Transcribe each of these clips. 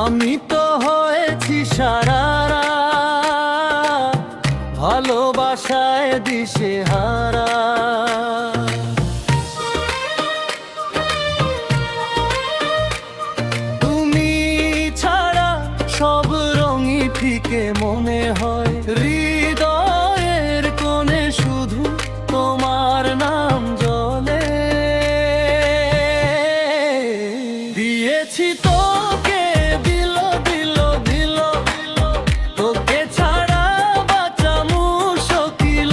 আমি তো হয়েছি সারারা, ভালোবাসায় দিশেহারা। তুমি ছাড়া সব রঙই ফিকে মনে হয়, হৃদয়ের কোণে শুধু তোমার নাম জ্বলে। দিয়েছি তোকে দিল দিল দিল, তোকে ছাড়া বাঁচা মুশকিল।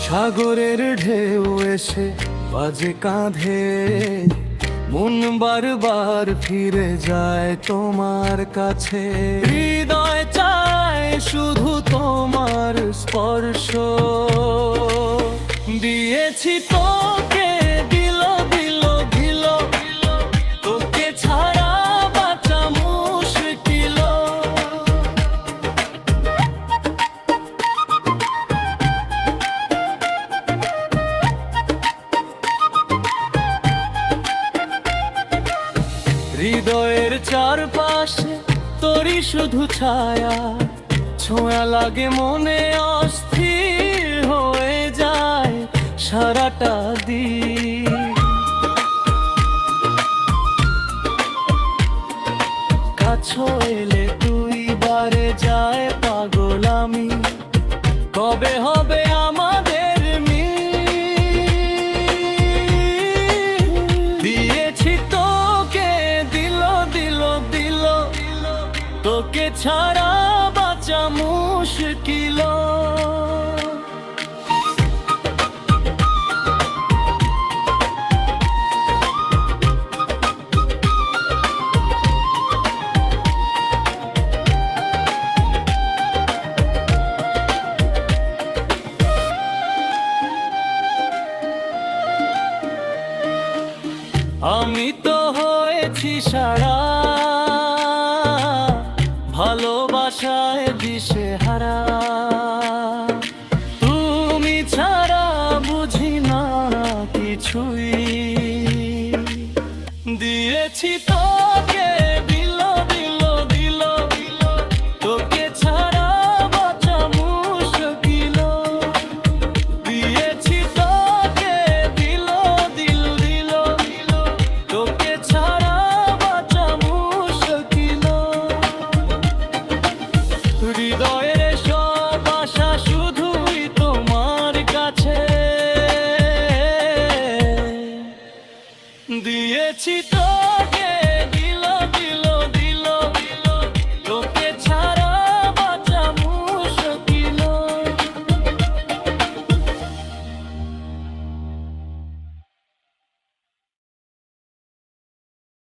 সাগরের ঢেউ এসে বাজে কাঁধে, মন বারবার ফিরে যায় তোমার কাছে। হৃদয় চায় শুধু তোমার স্পর্শ, দিয়েছি তোকে দিল দিল দিল, তোকে ছাড়া বাঁচা মুশকিল। হৃদয়ের চারপাশে তোরই শুধু ছায়া, ছোঁয়া লাগে মনে অস্থির হয়ে যায় সারাটা দিন। কাছে এলে তুই বারে যায় পাগল আমি, কবে হবে আমাদের মিল। দিয়েছি তোকে দিল দিল দিল, তোকে ছাড়া বাঁচা মুশকিল। আমি তো হয়েছি সারা